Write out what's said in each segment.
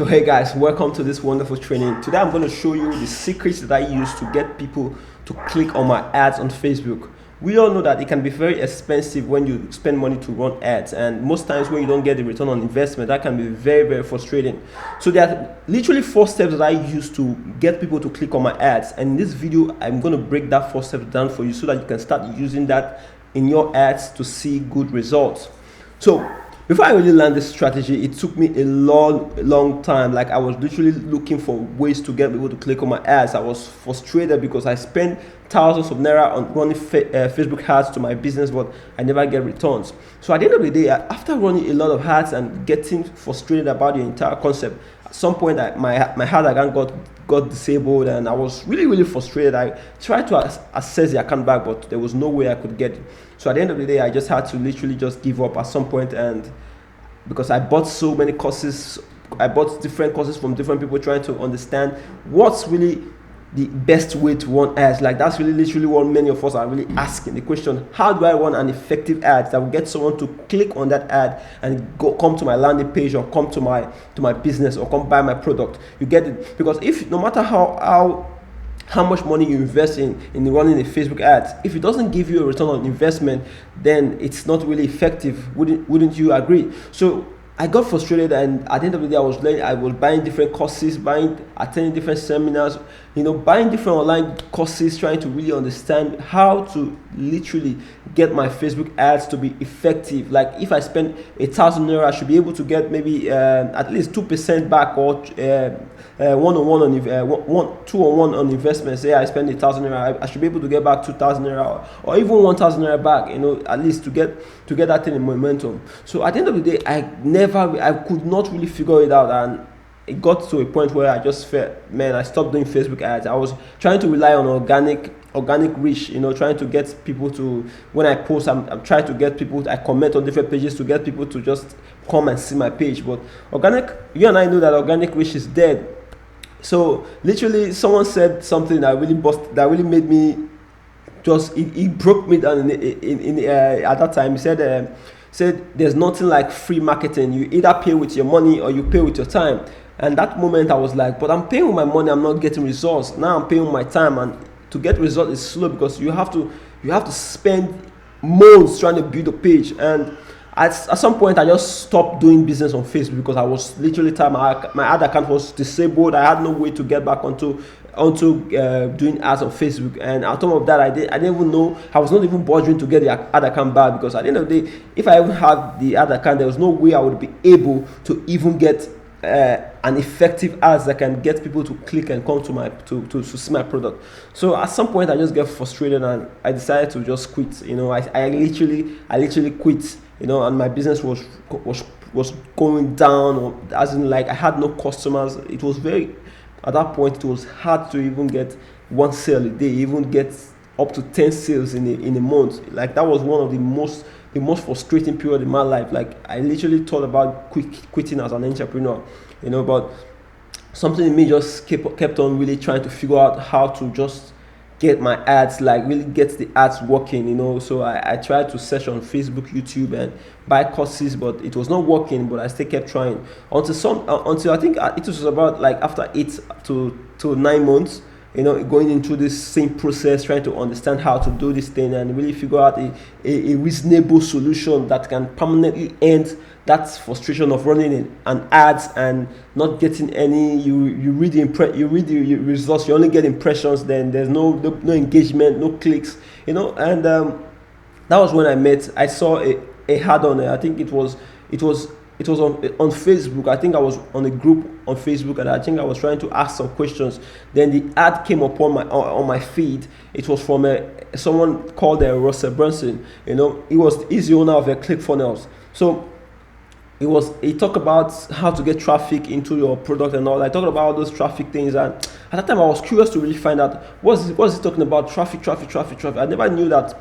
So hey guys, welcome to this wonderful training. Today I'm going to show you the secrets that I use to get people to click on my ads on Facebook. We all know that it can be very expensive when you spend money to run ads, and most times when you don't get the return on investment, that can be very frustrating. So there are literally 4 steps that I use to get people to click on my ads, and in this video I'm going to break that 4 steps down for you so that you can start using that in your ads to see good results. So before I really learned this strategy, it took me a long time. Like, I was literally looking for ways to get people to click on my ads. I was frustrated because I spent thousands of naira on running Facebook ads to my business, but I never get returns. So at the end of the day, after running a lot of ads and getting frustrated about the entire concept, at some point my ad account got disabled, and I was really frustrated. I tried to access the account back, but there was no way I could get it. So at the end of the day, I just had to literally just give up at some point. And because I bought so many courses, I bought different courses from different people trying to understand what's really the best way to run ads. Like, that's really literally what many of us are really asking the question: how do I run an effective ad that will get someone to click on that ad and come to my landing page, or come to my business, or come buy my product? You get it? Because if no matter how much money you invest in running a Facebook ads, if it doesn't give you a return on investment, then it's not really effective. Wouldn't you agree? So I got frustrated, and at the end of the day, I was buying different courses, attending different seminars, buying different online courses, trying to really understand how to literally get my Facebook ads to be effective. Like, if I spend 1,000 naira, I should be able to get maybe at least 2% back, or 2 on 1 on investments. Say I spend 1,000 naira, I should be able to get back 2,000 naira, or even 1,000 naira back. At least to get that thing in momentum. So at the end of the day, I could not really figure it out, and it got to a point where I just felt, man, I stopped doing Facebook ads. I was trying to rely on organic reach, trying to get people to, when I post, I'm trying to get people, I comment on different pages to get people to just come and see my page. But you and I know that organic reach is dead. So literally, someone said something that really made me just, it broke me down at that time. He said there's nothing like free marketing. You either pay with your money or you pay with your time. And that moment I was like, but I'm paying with my money, I'm not getting results. Now I'm paying with my time, and to get results is slow, because you have to spend months trying to build a page. And at some point, I just stopped doing business on Facebook because I was literally tired. My ad account was disabled. I had no way to get back onto doing ads on Facebook. And on top of that, I didn't even know, I was not even bothering to get the ad account back, because at the end of the day, if I even had the ad account, there was no way I would be able to even get an effective ads that can get people to click and come to see my product. So at some point, I just get frustrated, and I decided to just quit. I literally quit. And my business was going down, or as in, like, I had no customers. It was at that point, it was hard to even get 1 sale a day, even get up to 10 sales in a month. Like, that was one of the most frustrating period in my life. Like, I literally thought about quitting as an entrepreneur, but something in me just kept on really trying to figure out how to just get my ads, like really get the ads working. So I tried to search on Facebook, YouTube, and buy courses, but it was not working. But I still kept trying until I think it was about, like, after 8 to 9 months, going into this same process, trying to understand how to do this thing and really figure out a reasonable solution that can permanently end that frustration of running an ads and not getting any. You read the results, you only get impressions. Then there's no engagement, no clicks. And that was when I saw a ad on it. I think it was on Facebook. I think I was on a group on Facebook, and I think I was trying to ask some questions. Then the ad came up on my feed. It was from someone called Russell Brunson. He's the owner of ClickFunnels. So he talked about how to get traffic into your product and all. I talked about all those traffic things, and at that time I was curious to really find out what's he talking about. Traffic. I never knew that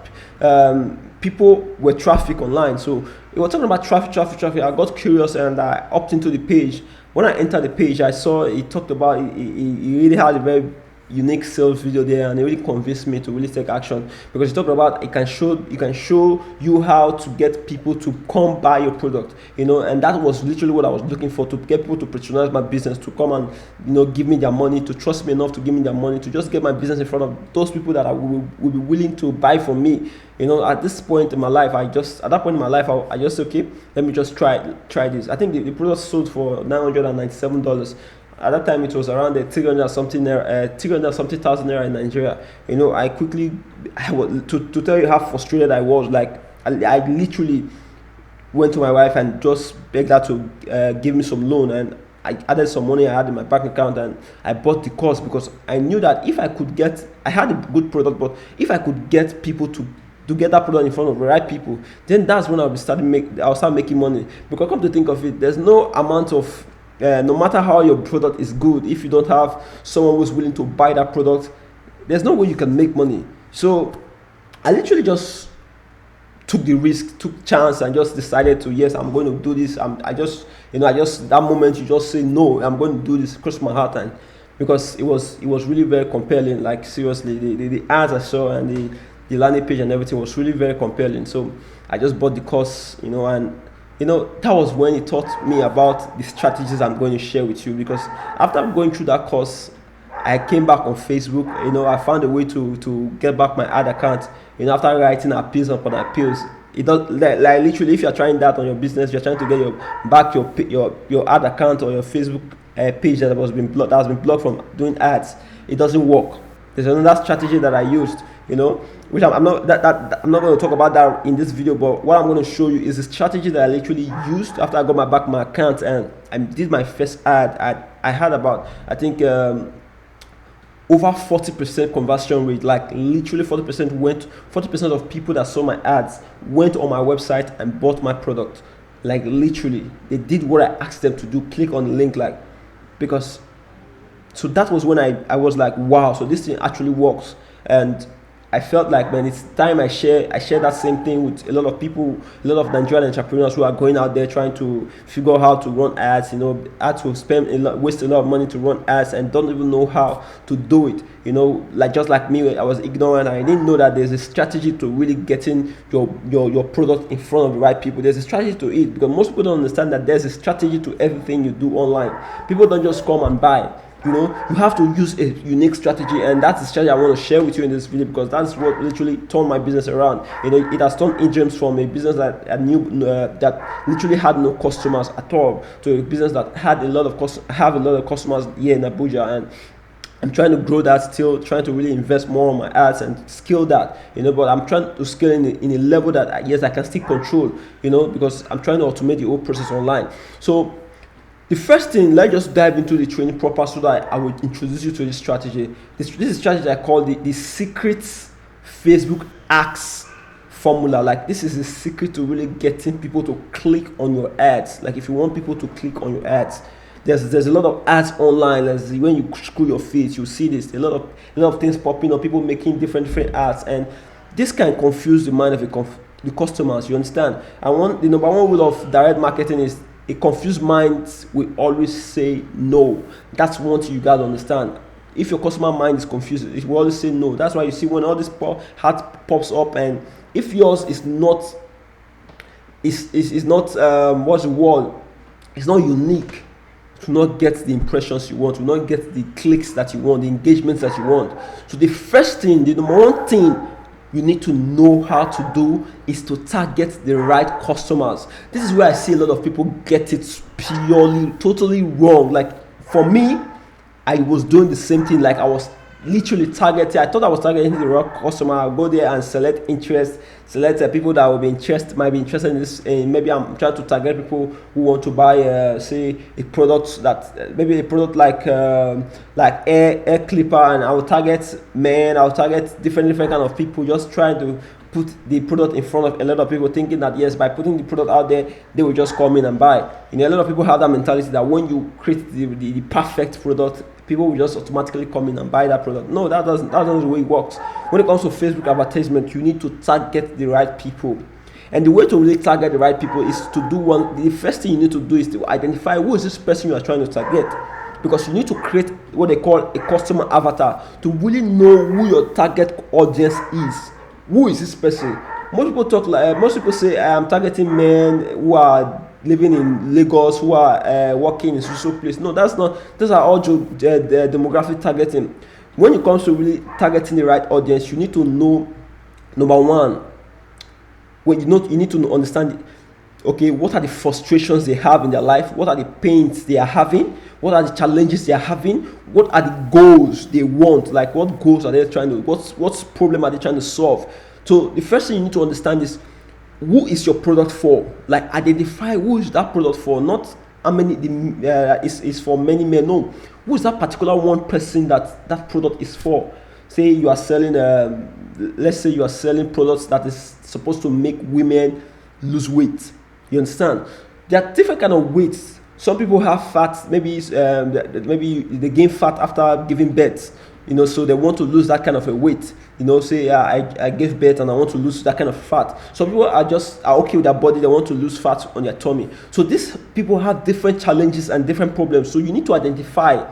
people were traffic online. So he was talking about traffic. I got curious, and I opted into the page. When I entered the page, I saw he talked about he really had a very unique sales video there, and it really convinced me to really take action, because you talk about it can show you how to get people to come buy your product, and that was literally what I was looking for, to get people to patronize my business, to come and give me their money, to trust me enough to give me their money, to just get my business in front of those people that will be willing to buy from me. At this point in my life, I just said, okay, let me just try this. I think the product sold for $997. At that time, it was around the 300 something thousand naira in Nigeria. I quickly, to tell you how frustrated I was, like I literally went to my wife and just begged her to give me some loan, and I added some money I had in my bank account, and I bought the course, because I knew that if I had a good product, but if I could get people to get that product in front of the right people, then that's when I'll start making money. Because come to think of it, there's no amount of no matter how your product is good, if you don't have someone who's willing to buy that product, there's no way you can make money. So I literally just took the risk, took chance, and just decided to, yes, I'm going to do this. I just that moment you just say, no, I'm going to do this, cross my heart, and because it was really very compelling. Like seriously, the ads I saw and the landing page and everything was really very compelling. So I just bought the course, and that was when it taught me about the strategies I'm going to share with you. Because after going through that course, I came back on Facebook. I found a way to get back my ad account. After writing appeals upon appeals, it does like literally, if you're trying that on your business, you're trying to get your ad account or your Facebook page that has been blocked from doing ads, it doesn't work. There's another strategy that I used, which I'm not going to talk about that in this video, but what I'm going to show you is a strategy that I literally used after I got my account and I did my first ad. I had about, I think, over 40% conversion rate. Like literally 40% of people that saw my ads went on my website and bought my product. Like literally, they did what I asked them to do, click on the link, so that was when I was like, wow, so this thing actually works. And I felt like, man, it's time I share that same thing with a lot of people, a lot of Nigerian entrepreneurs who are going out there trying to figure out how to run ads, had to waste a lot of money to run ads and don't even know how to do it. Just like me, I was ignorant. I didn't know that there's a strategy to really getting your product in front of the right people. There's a strategy to it, because most people don't understand that there's a strategy to everything you do online. People don't just come and buy. You have to use a unique strategy, and that's the strategy I want to share with you in this video, because that's what literally turned my business around. It has turned Ingems from a business that I knew that literally had no customers at all to a business that have a lot of customers here in Abuja, and I'm trying to grow that, still trying to really invest more on my ads and scale that, but I'm trying to scale in a level that yes, I can still control, because I'm trying to automate the whole process online. So the first thing, let's just dive into the training proper, so that I will introduce you to this strategy. This is strategy I call the secret Facebook ads formula. Like this is the secret to really getting people to click on your ads. Like if you want people to click on your ads, there's a lot of ads online. When you scroll your feed, you see this, a lot of things popping up, people making different ads, and this can confuse the mind of the customers. You understand? And the number one rule of direct marketing is, a confused mind will always say no. That's one thing you gotta understand. If your customer mind is confused, it will always say no. That's why you see when all this hat pops up, and if yours is not what's the word? It's not unique, to not get the impressions you want, to not get the clicks that you want, the engagements that you want. So the first thing, the number one thing you need to know how to do is to target the right customers. This is where I see a lot of people get it totally wrong. Like for me, I was doing the same thing. Like I was literally targeting. I thought I was targeting the right customer. I'll go there and select people that might be interested in this. And maybe I'm trying to target people who want to buy, say, a product maybe a product like air clipper, and I'll target men. I'll target different kind of people, just trying to put the product in front of a lot of people, thinking that yes, by putting the product out there, they will just come in and buy. A lot of people have that mentality that when you create the perfect product, people will just automatically come in and buy that product. No, that's not the way it works. When it comes to Facebook advertisement, you need to target the right people. And the way to really target the right people is to do the first thing you need to do is to identify who is this person you are trying to target. because you need to create what they call a customer avatar to really know who your target audience is. Who is this person? Most people talk like most people say I am targeting men who are living in Lagos, who are working in social place. No, that's not. Those are all demographic targeting. When it comes to really targeting the right audience, you need to know, number one, when you need to understand, okay, what are the frustrations they have in their life, what are the pains they are having, what are the challenges they are having, what are the goals they want, like what goals are they trying to, what's problem are they trying to solve. So the first thing you need to understand is, who is your product for? Like, identify who is that product for, not how many is for many men. No, who is that particular one person that product is for? Say you are selling let's say you are selling products that is supposed to make women lose weight. You understand? There are different kind of weights. Some people have fat, maybe they gain fat after giving birth, so they want to lose that kind of a weight. Say I gave birth and I want to lose that kind of fat. Some people are okay with their body, they want to lose fat on their tummy. So these people have different challenges and different problems. So you need to identify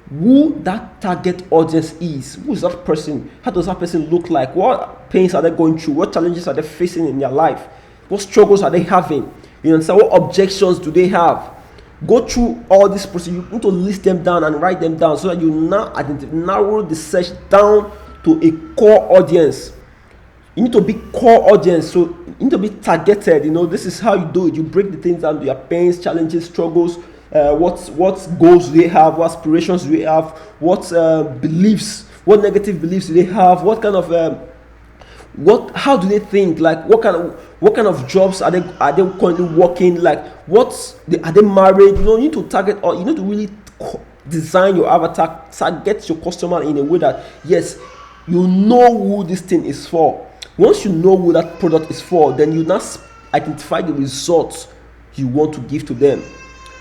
who that target audience is. Who is that person? How does that person look like? What pains are they going through? What challenges are they facing in their life? What struggles are they having? What objections do they have? Go through all this process. You need to list them down and write them down so that you now narrow the search down to a core audience. You need to be core audience, so you need to be targeted. This is how you do it. You break the things down to your pains, challenges, struggles. What goals do they have? What aspirations do they have? What beliefs? What negative beliefs do they have? What kind of how do they think? Like what kind of jobs are they currently working? Like are they married? You need to target, or you need to really design your avatar, target your customer in a way that, yes, you know who this thing is for. Once you know who that product is for, then you now identify the results you want to give to them.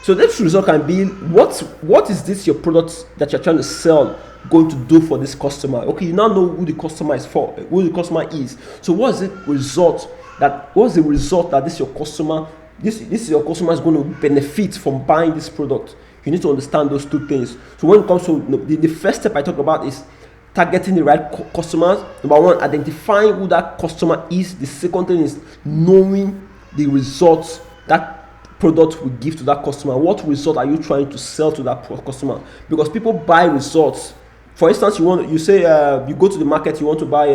So this result can be, what is this your product that you're trying to sell going to do for this customer? Okay, you now know who the customer is for, who the customer is. So what's the result that this your customer is going to benefit from buying this product? You need to understand those two things. So when it comes to the first step I talk about is targeting the right customers. Number one, identifying who that customer is. The second thing is knowing the results that product will give to that customer. What result are you trying to sell to that customer? Because people buy results. For instance, you go to the market, you want to buy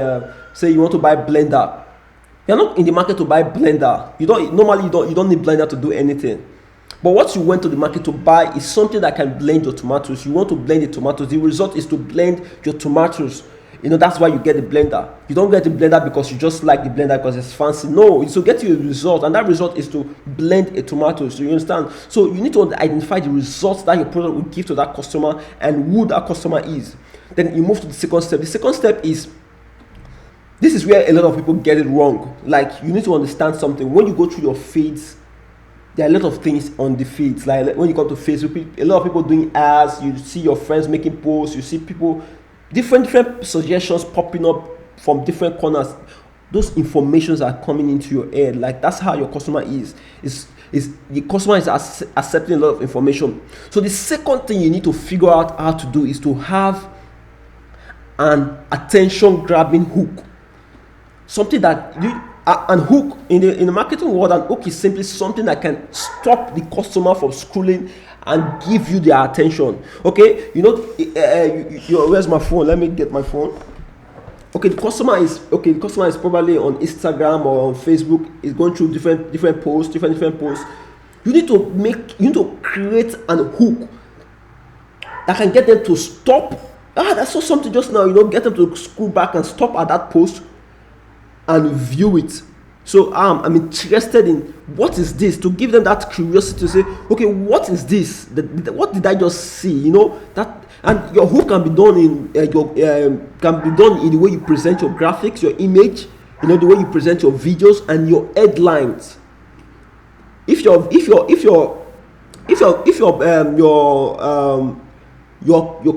blender. You're not in the market to buy blender. You don't need blender to do anything. But what you went to the market to buy is something that can blend your tomatoes. You want to blend the tomatoes. The result is to blend your tomatoes. That's why you get the blender. You don't get the blender because you just like the blender because it's fancy. No, it's to get you a result, and that result is to blend a tomato. So you understand? So you need to identify the results that your product will give to that customer and who that customer is. Then you move to the second step. The second step is, this is where a lot of people get it wrong. Like, you need to understand something. When you go through your feeds, there are a lot of things on the feeds. Like when you come to Facebook, a lot of people doing ads. You see your friends making posts. You see people, different suggestions popping up from different corners. Those informations are coming into your head. Like, that's how your customer is the customer is accepting a lot of information. So the second thing you need to figure out how to do is to have an attention grabbing hook. Something that an hook in the marketing world, an hook is simply something that can stop the customer from scrolling and give you their attention. Okay, where's my phone? Let me get my phone. Okay, the customer is probably on Instagram or on Facebook. Is going through different posts. You need to create an hook that can get them to stop. I saw something just now. Get them to scroll back and stop at that post and view it. So I'm interested in what is this, to give them that curiosity to say, okay, what is this? What did I just see? And your hook can be done in the way you present your graphics, your image, the way you present your videos and your headlines. If your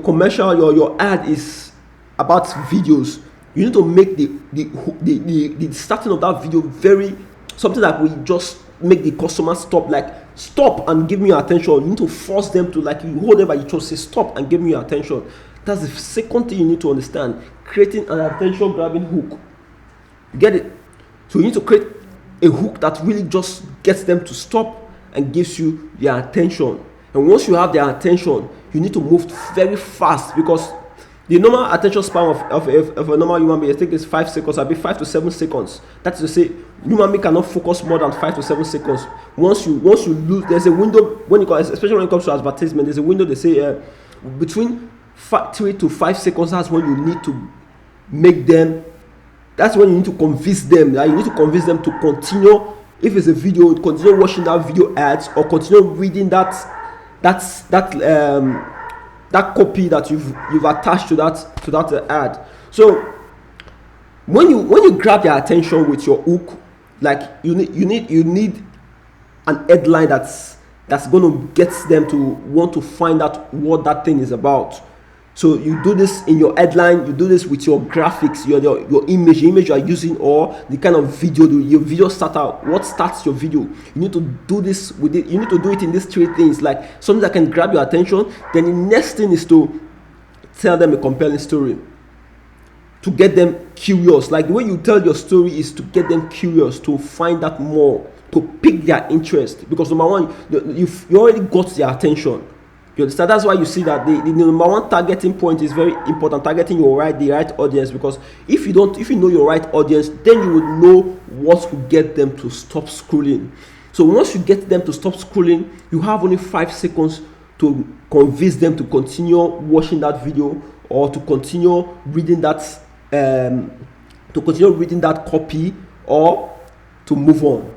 commercial, your ad is about videos, you need to make the starting of that video very something that will just make the customer stop, like stop and give me your attention. You need to force them to, like, you hold them by your throat, say stop and give me your attention. That's the second thing you need to understand. Creating an attention grabbing hook. You get it? So you need to create a hook that really just gets them to stop and gives you their attention. And once you have their attention, you need to move very fast, because the normal attention span of a normal human being, I think, is 5 seconds. I'll be 5 to 7 seconds. That is to say, human being cannot focus more than 5 to 7 seconds. Once you lose, there's a window when especially when it comes to advertisement. There's a window. They say between 3 to 5 seconds. That's when you need to make them. That's when you need to convince them. Right? You need to convince them to continue. If it's a video, continue watching that video ads, or continue reading that copy that you've attached to that ad. So when you grab their attention with your hook, like you need an headline that's going to get them to want to find out what that thing is about. So you do this in your headline, you do this with your graphics, your image you are using, or the kind of video, your video starter, what starts your video. You need to do this with it. You need to do it in these three things, like something that can grab your attention. Then the next thing is to tell them a compelling story, to get them curious. Like the way you tell your story is to get them curious, to find out more, to pique their interest. Because number one, you already got their attention. You understand? That's why you see that the number one targeting point is very important. Targeting the right audience, because if you know your right audience, then you will know what will get them to stop scrolling. So once you get them to stop scrolling, you have only 5 seconds to convince them to continue watching that video, or to continue reading that copy, or to move on.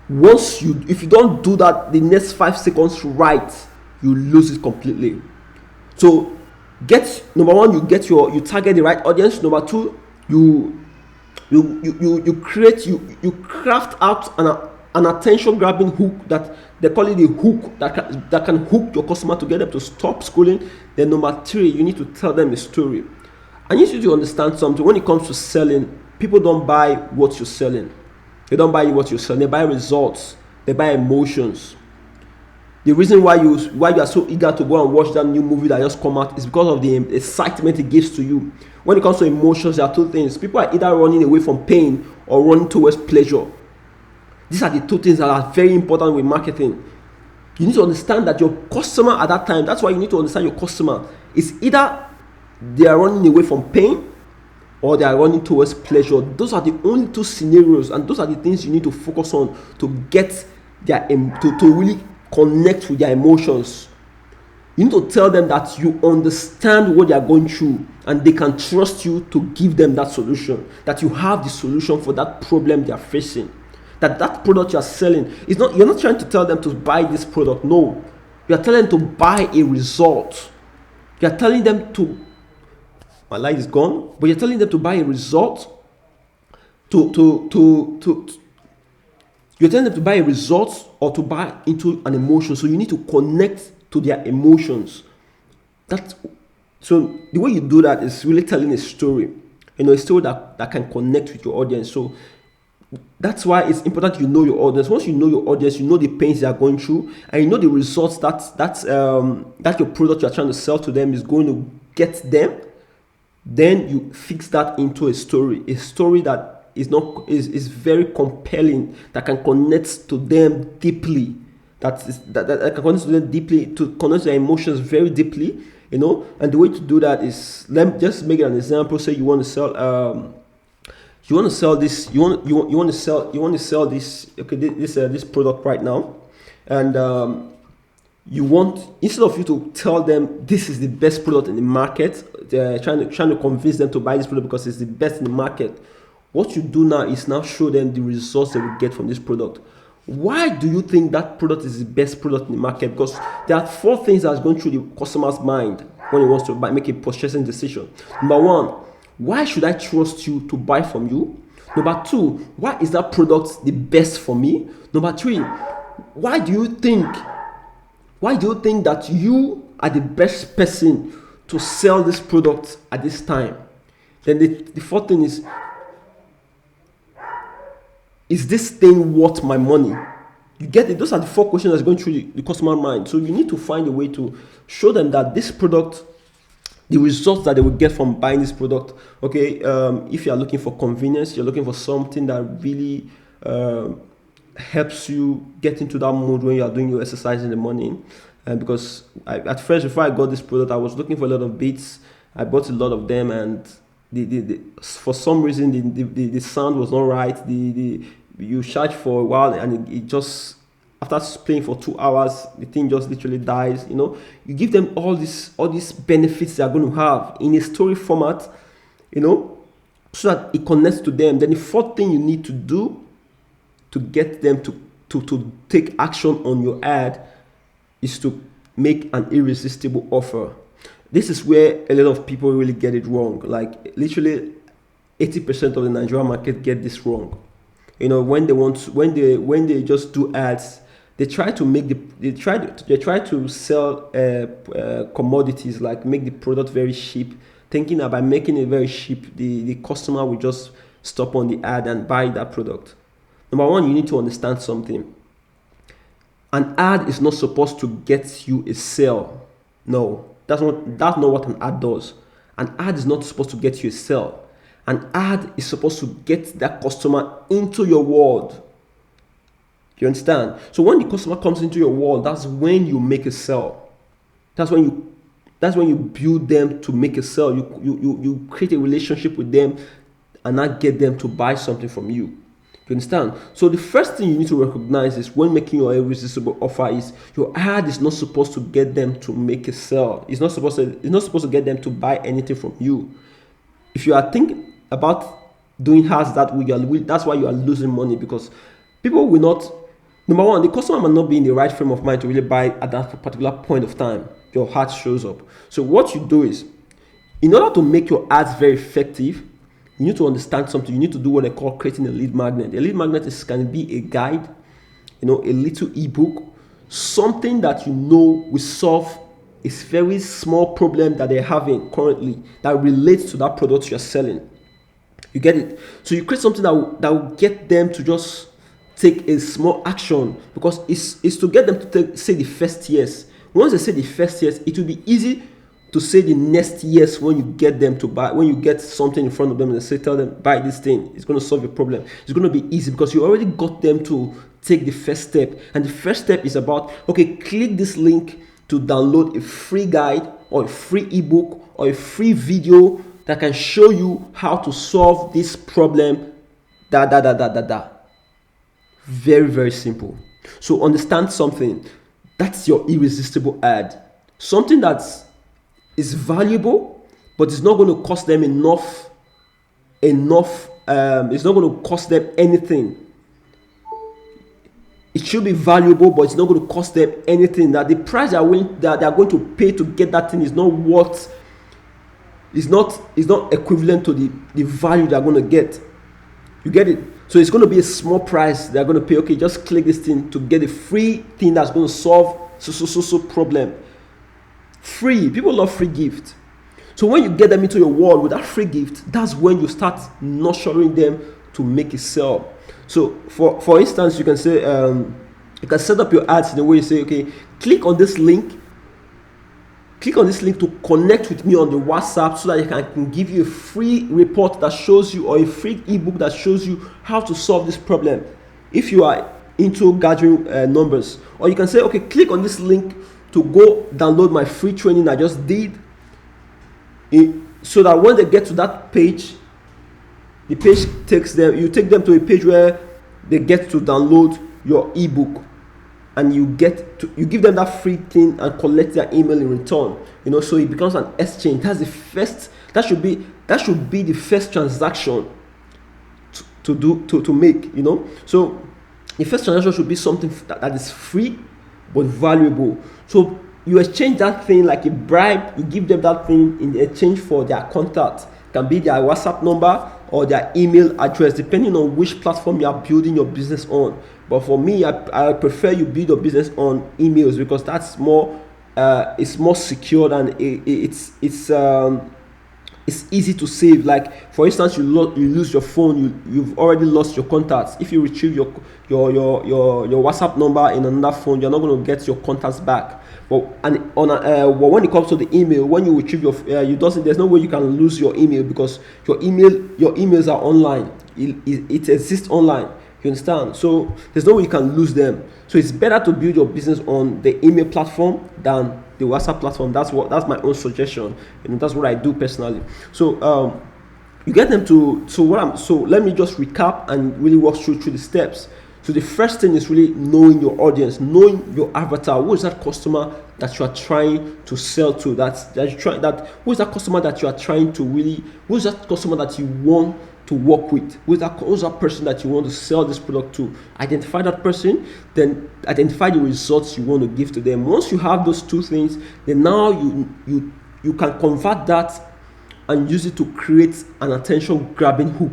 If you don't do that the next 5 seconds right, you lose it completely. So number one, you target the right audience. Number two, you craft out an attention grabbing hook, that they call it a hook that can hook your customer to get them to stop scrolling. Then number three, you need to tell them a story. I need you to understand something. When it comes to selling, people don't buy what you're selling. They don't buy what you're selling. They buy results. They buy emotions. The reason why you are so eager to go and watch that new movie that just come out is because of the excitement it gives to you. When it comes to emotions, there are two things. People are either running away from pain or running towards pleasure. These are the two things that are very important with marketing. You need to understand that your customer at that time, that's why you need to understand your customer, is either they are running away from pain or they are running towards pleasure. Those are the only two scenarios, and those are the things you need to focus on to get to really connect with their emotions. You need to tell them that you understand what they are going through, and they can trust you to give them that solution, that you have the solution for that problem they are facing, that product you are selling is not, you're not trying to tell them to buy this product. No, you are telling them to buy a result. You are telling them to, my light is gone, but you're telling them to buy a result, you're telling them to buy a result or to buy into an emotion. So you need to connect to their emotions. So the way you do that is really telling a story. A story that can connect with your audience. So that's why it's important you know your audience. Once you know your audience, you know the pains they are going through, and you know the results that your product you are trying to sell to them is going to get them. Then you fix that into a story that is very compelling, that can connect to them deeply, that can connect to them deeply, to connect to their emotions very deeply, And the way to do that is, let me just make an example. Say you want to sell this, you want to sell this, okay, this product right now, and you want, instead of you to tell them this is the best product in the market, they're trying to convince them to buy this product because it's the best in the market. What you do now is now show them the results they will get from this product. Why do you think that product is the best product in the market? Because there are 4 things that's going through the customer's mind when he wants to make a purchasing decision. Number 1, why should I trust you to buy from you? Number 2, why is that product the best for me? Number 3, why do you think that you are the best person to sell this product at this time? Then the 4th thing is is this thing worth my money? You get it? Those are the 4 questions that's going through the customer mind. So you need to find a way to show them that this product, the results that they will get from buying this product. Okay, if you are looking for convenience, you're looking for something that really helps you get into that mood when you are doing your exercise in the morning. Because at first, before I got this product, I was looking for a lot of beats. I bought a lot of them, and for some reason the sound was not right. You charge for a while, and it just, after playing for 2 hours, the thing just literally dies. You give them all these benefits they are going to have in a story format, so that it connects to them. Then the 4th thing you need to do to get them to take action on your ad is to make an irresistible offer. This is where a lot of people really get it wrong. Like literally 80% of the Nigerian market get this wrong. When they just do ads, they try to sell commodities, like make the product very cheap, thinking that by making it very cheap, the customer will just stop on the ad and buy that product. Number one, you need to understand something. An ad is not supposed to get you a sale. No, that's not what an ad does. An ad is not supposed to get you a sale. An ad is supposed to get that customer into your world. You understand? So when the customer comes into your world, that's when you make a sale. That's when you build them to make a sale. You create a relationship with them and not get them to buy something from you. You understand? So the first thing you need to recognize is when making your irresistible offer is your ad is not supposed to get them to make a sale. It's not supposed to get them to buy anything from you. If you are thinking about doing ads that way, that's why you are losing money, because people will not. Number one, the customer might not be in the right frame of mind to really buy at that particular point of time. Your ad shows up. So what you do is, in order to make your ads very effective, you need to understand something. You need to do what I call creating a lead magnet. A lead magnet can be a guide, a little ebook, something that will solve a very small problem that they're having currently that relates to that product you're selling. You get it? So you create something that will get them to just take a small action, because it's to get them to say the first yes. Once they say the first yes, it will be easy to say the next yes when you get them to buy. When you get something in front of them and tell them, buy this thing, it's going to solve your problem. It's going to be easy because you already got them to take the first step. And the first step is about, okay, click this link to download a free guide or a free ebook or a free video that can show you how to solve this problem. Very, very simple. So understand something. That's your irresistible ad. Something that's is valuable, but it's not going to cost them enough. It's not going to cost them anything. It should be valuable, but it's not going to cost them anything. That the price they are going to pay to get that thing is not worth. Is not equivalent to the value they are going to get. You get it? So it's going to be a small price they're going to pay. Okay, just click this thing to get a free thing that's going to solve so problem. Free. People love free gift. So when you get them into your world with that free gift, that's when you start nurturing them to make a sale. So for instance, you can say you can set up your ads in the way you say, okay, click on this link to connect with me on the WhatsApp so that I can give you a free report that shows you, or a free ebook that shows you how to solve this problem if you are into gathering numbers. Or you can say, okay, click on this link to go download my free training I just did, so that when they get to that page, the page you take them to a page where they get to download your ebook, and you give them that free thing and collect their email in return. So it becomes an exchange. That should be the first transaction to make. So the first transaction should be something that is free but valuable. So you exchange that thing like a bribe. You give them that thing in exchange for their contact. It can be their WhatsApp number or their email address, depending on which platform you are building your business on. But for me, I prefer you build your business on emails, because that's more it's more secure, and it's easy to save. Like for instance, you lose your phone, you've already lost your contacts. If you retrieve your WhatsApp number in another phone, you're not going to get your contacts back. But well, when it comes to the email, when you retrieve there's no way you can lose your email, because your emails are online. It exists online. You understand? So there's no way you can lose them. So it's better to build your business on the email platform than the WhatsApp platform. That's my own suggestion. That's what I do personally. So you get them to so let me just recap and really walk through the steps. So the first thing is really knowing your audience, knowing your avatar. Who is that customer that you are trying to sell to? Who is that customer that you are trying to really? Who is that customer that you want to work with? Who's that person that you want to sell this product to? Identify that person, then identify the results you want to give to them. Once you have those two things, then now you can convert that and use it to create an attention grabbing hook.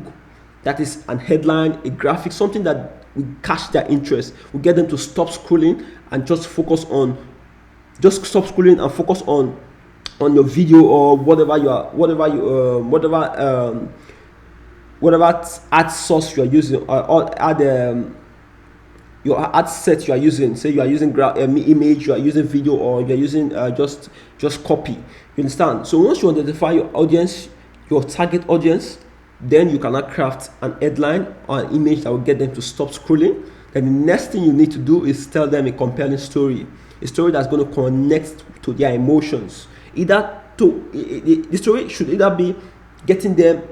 That is an headline, a graphic, something that will catch their interest. We get them to stop scrolling and just focus on your video, or whatever ad source you are using, or your ad set you are using. Say you are using image, you are using video, or you are using just copy. You understand? So once you identify your audience, your target audience, then you cannot craft an headline or an image that will get them to stop scrolling. Then the next thing you need to do is tell them a compelling story, a story that's going to connect to their emotions. The story should either be getting them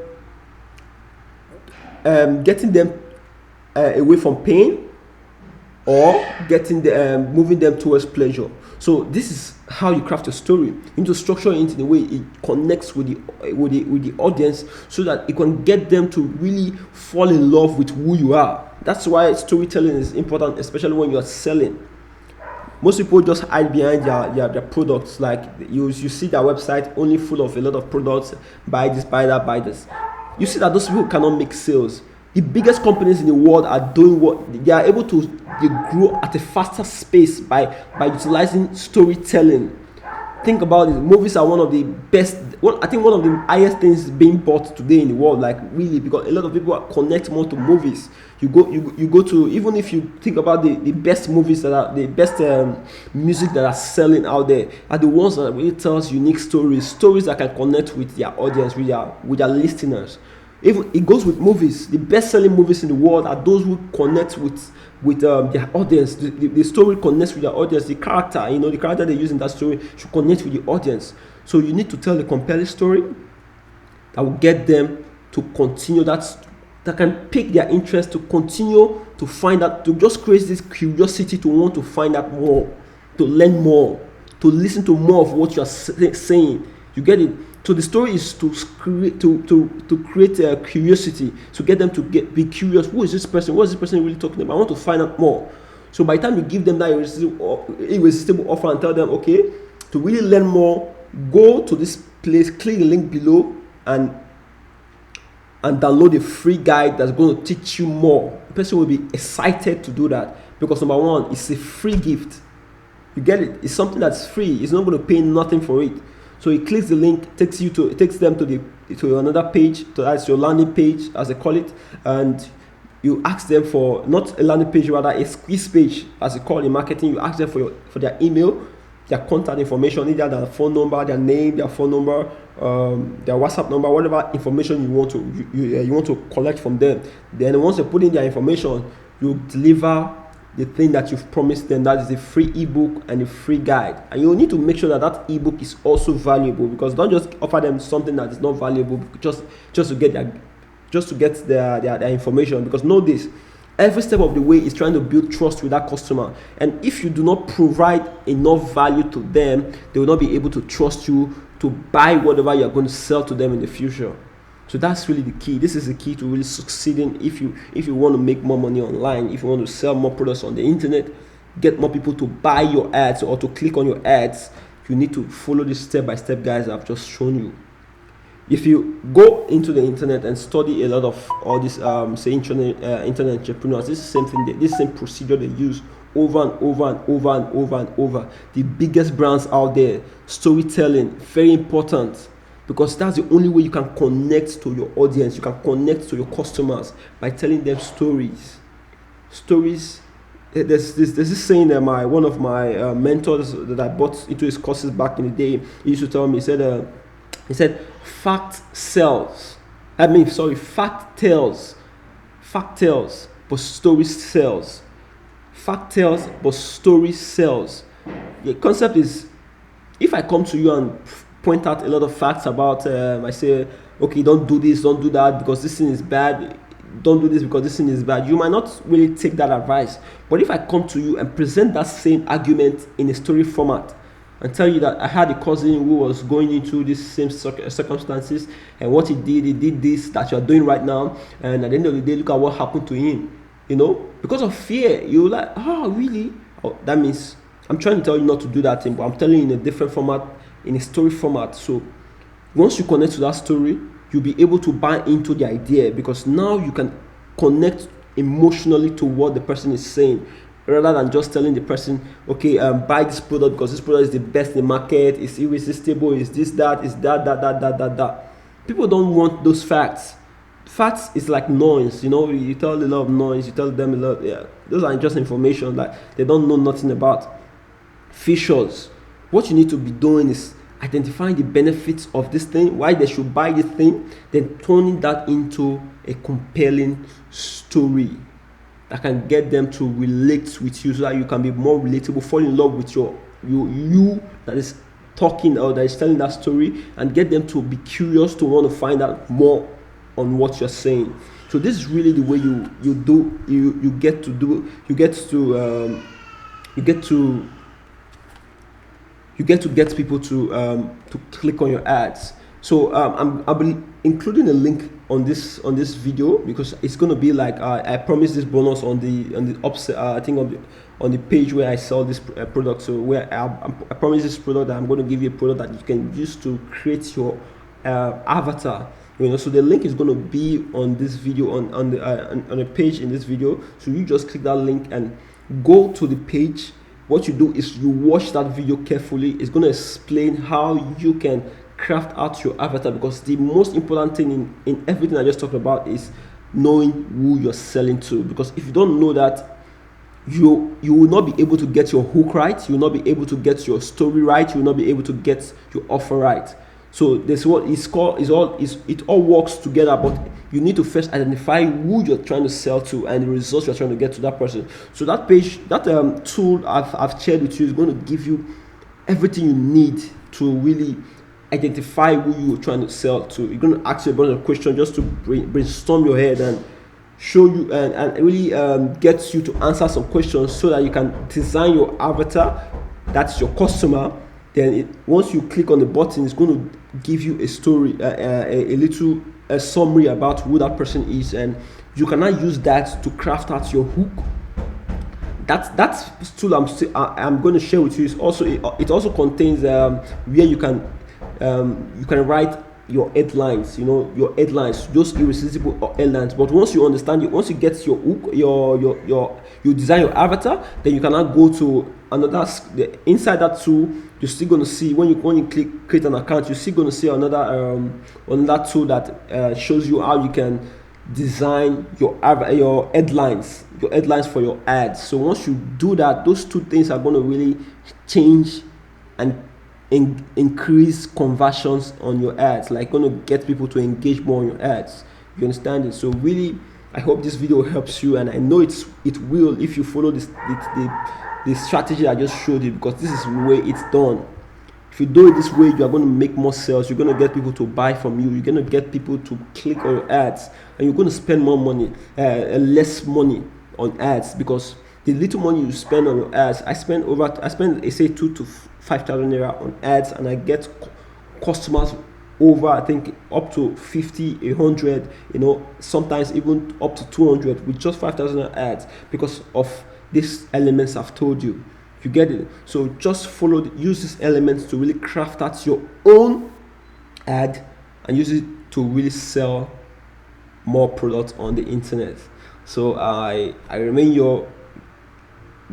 away from pain, or moving them towards pleasure. So this is how you craft a story. You need to structure it in a way it connects with the audience, so that it can get them to really fall in love with who you are. That's why storytelling is important, especially when you are selling. Most people just hide behind their products. Like you see their website only full of a lot of products. Buy this, buy that, buy this. You see that those people cannot make sales. The biggest companies in the world are doing what they are able to. They grow at a faster pace by utilizing storytelling. Think about it. Movies are one of the best. I think one of the highest things being bought today in the world. Like really, because a lot of people connect more to movies. You go to, even if you think about the best movies that are the best music that are selling out there, are the ones that really tells unique stories that can connect with their audience, with their listeners. Even it goes with movies. The best-selling movies in the world are those who connect with their audience. The story connects with their audience. The character they use in that story should connect with the audience. So you need to tell a compelling story that will get them to continue that can pique their interest, to continue to find out, to just create this curiosity to want to find out more, to learn more, to listen to more of what you are saying. You get it? So the story is to create a curiosity, to get them to be curious. Who is this person? What is this person really talking about? I want to find out more. So by the time you give them that irresistible offer and tell them, okay, to really learn more, go to this place, click the link below, and download a free guide that's going to teach you more. The person will be excited to do that, because number one, it's a free gift. You get it? It's something that's free. It's not going to pay nothing for it. So he clicks the link, takes them to another page. That's your landing page, as they call it, and you ask them for not a landing page, rather a squeeze page, as they call it in marketing. You ask them for their email, their contact information, either their phone number, their name, their phone number, their WhatsApp number, whatever information you want to collect from them. Then once you put in their information, you deliver the thing that you've promised them. That is a free ebook and a free guide, and you need to make sure that ebook is also valuable, because don't just offer them something that is not valuable just to get their information. Because know this, every step of the way is trying to build trust with that customer, and if you do not provide enough value to them, they will not be able to trust you to buy whatever you are going to sell to them in the future. So that's really the key. This is the key to really succeeding if you want to make more money online, if you want to sell more products on the internet, get more people to buy your ads or to click on your ads. You need to follow this step-by-step guides I've just shown you. If you go into the internet and study a lot of all these internet entrepreneurs, this is the same thing, this same procedure they use over and over and over and over and over. The biggest brands out there, storytelling, very important. because that's the only way you can connect to your audience, you can connect to your customers, by telling them stories. There's this saying that my one of my mentors that I bought into his courses back in the day, he used to tell me. He said fact sells. I mean, sorry, fact tells, but story sells. Fact tells, but story sells. The concept is, if I come to you and point out a lot of facts about, I say, okay, don't do this, don't do that because this thing is bad, don't do this because this thing is bad, you might not really take that advice. But if I come to you and present that same argument in a story format and tell you that I had a cousin who was going into these same circumstances, and what he did this that you're doing right now, and at the end of the day, look at what happened to him. Because of fear, you're like, oh, really? Oh, that means I'm trying to tell you not to do that thing, but I'm telling you in a different format, in a story format. So once you connect to that story, you'll be able to buy into the idea, because now you can connect emotionally to what the person is saying, rather than just telling the person, okay, buy this product because this product is the best in the market, it's irresistible, it's this, that, it's that. People don't want those facts. Facts is like noise, you tell a lot of noise, you tell them a lot, yeah, those are just information that they don't know nothing about. Features. What you need to be doing is identifying the benefits of this thing, why they should buy this thing, then turning that into a compelling story that can get them to relate with you, so that you can be more relatable, fall in love with you that is talking, or that is telling that story, and get them to be curious, to want to find out more on what you're saying. So this is really the way you get to get people to click on your ads. So I'll be including a link on this video, because it's going to be like, I promised this bonus on the upside, I think on the page where I sell this product. So where I promise this product, that I'm going to give you a product that you can use to create your avatar. So the link is going to be on this video, on a page in this video. So you just click that link and go to the page. What you do is you watch that video carefully. It's going to explain how you can craft out your avatar, because the most important thing in everything I just talked about is knowing who you're selling to. Because if you don't know that, you will not be able to get your hook right, you will not be able to get your story right, you will not be able to get your offer right. So this what it's called, it all works together, but you need to first identify who you're trying to sell to and the results you're trying to get to that person. So that page, that tool I've shared with you, is going to give you everything you need to really identify who you're trying to sell to. You're going to ask you a bunch of questions just to brainstorm your head and show you and really get you to answer some questions, so that you can design your avatar, that's your customer. Then once you click on the button, it's going to give you a story, a little summary about who that person is, and you can now use that to craft out your hook. That's tool I'm going to share with you. It also contains where you can write your headlines, your headlines, those irresistible headlines. But once you understand, once you get your hook, you design your avatar, then you can now go to another. Inside that tool, you're still going to see, when you click create an account, you're still going to see another tool that shows you how you can design your headlines for your ads. So once you do that, those two things are going to really change and increase conversions on your ads, like going to get people to engage more on your ads. You understand it? So really, I hope this video helps you, and I know it will if you follow the strategy I just showed you, because this is the way it's done. If you do it this way, you are going to make more sales, you're going to get people to buy from you, you're going to get people to click on your ads, and you're going to spend more money, less money on ads, because the little money you spend on your ads, I spend say 2 to 5,000 naira on ads, and I get customers over, I think, up to 50, 100, sometimes even up to 200 with just 5,000 ads, because of these elements I've told you. You get it? So just use these elements to really craft out your own ad and use it to really sell more products on the internet. So I remain your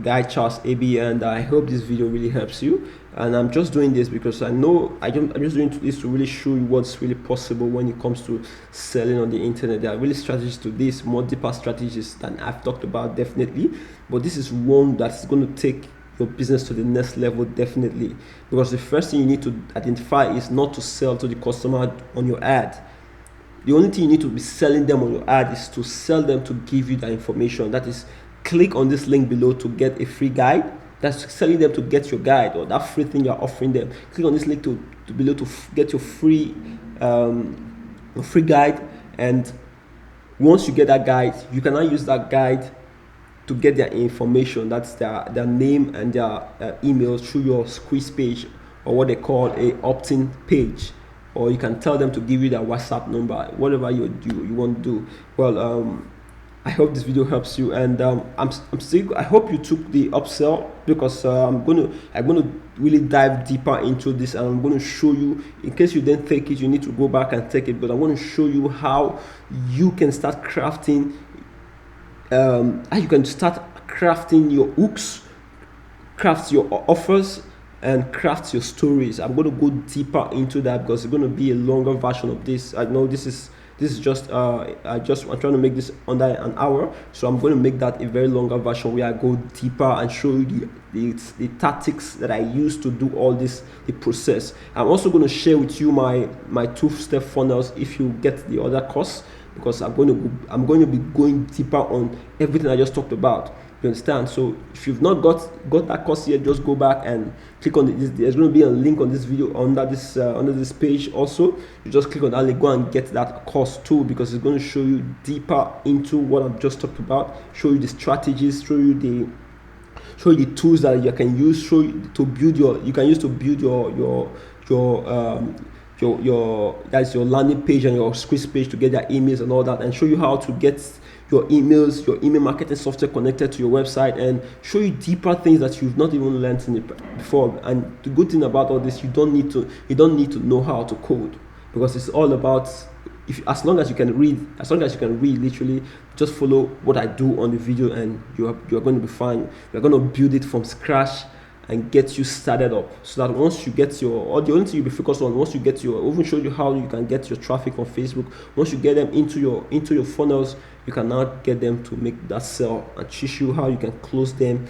guy Charles AB, and I hope this video really helps you. And I'm just doing this because I know I'm just doing this to really show you what's really possible when it comes to selling on the internet. There are really strategies to this, more deeper strategies than I've talked about, definitely. But this is one that's going to take your business to the next level, definitely. Because the first thing you need to identify is not to sell to the customer on your ad. The only thing you need to be selling them on your ad is to sell them to give you that information. That is, click on this link below to get a free guide. That's selling them to get your guide or that free thing you're offering them. Click on this link to below to get your free guide. And once you get that guide, you can now use that guide to get their information. That's their name and their email through your squeeze page, or what they call a opt-in page. Or you can tell them to give you their WhatsApp number, whatever you want to do. Well, I hope this video helps you, and I hope you took the upsell, because I'm gonna really dive deeper into this, and I'm going to show you, in case you didn't take it, you need to go back and take it. But I'm going to show you how you can start crafting, your hooks, craft your offers, and craft your stories. I'm going to go deeper into that because it's going to be a longer version of this. I know this is just I'm trying to make this under an hour, so I'm going to make that a very longer version where I go deeper and show you the tactics that I use to do all this, the process. I'm also going to share with you my 2-step funnels if you get the other course, because I'm going to be going deeper on everything I just talked about. You understand? So if you've not got that course yet, just go back and click on this. There's going to be a link on this video under this page. Also, you just click on that link, go and get that course too, because it's going to show you deeper into what I've just talked about, show you the strategies, show you the tools that you can use, show you to build your that's your landing page and your squeeze page to get their emails and all that, and show you how to get your emails, your email marketing software connected to your website, and show you deeper things that you've not even learned before. And the good thing about all this, you don't need to know how to code, because it's all about, as long as you can read, literally just follow what I do on the video, and you're going to be fine. We're going to build it from scratch and get you started up, so that once you get the only thing you'll be focused on, once you get I'll even show you how you can get your traffic on Facebook. Once you get them into your funnels, you can now get them to make that sell, and teach you how you can close them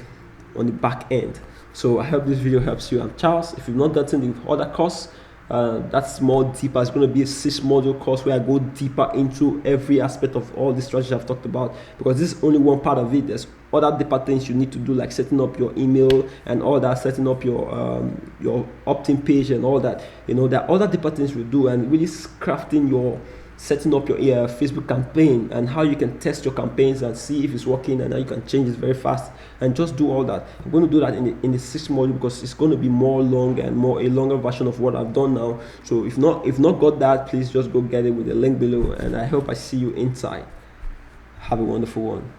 on the back end. So I hope this video helps you. I'm Charles. If you've not gotten the other course, that's more deeper. It's going to be a 6-module course where I go deeper into every aspect of all the strategies I've talked about, because this is only one part of it. There's other deeper things you need to do, like setting up your email and all that, setting up your opt-in page and all that. There are other deeper things we do, and really crafting setting up your Facebook campaign, and how you can test your campaigns and see if it's working, and how you can change it very fast, and just do all that. I'm going to do that in the 6th module, because it's going to be more long and a longer version of what I've done now. So if not got that, please just go get it with the link below, and I hope I see you inside. Have a wonderful one.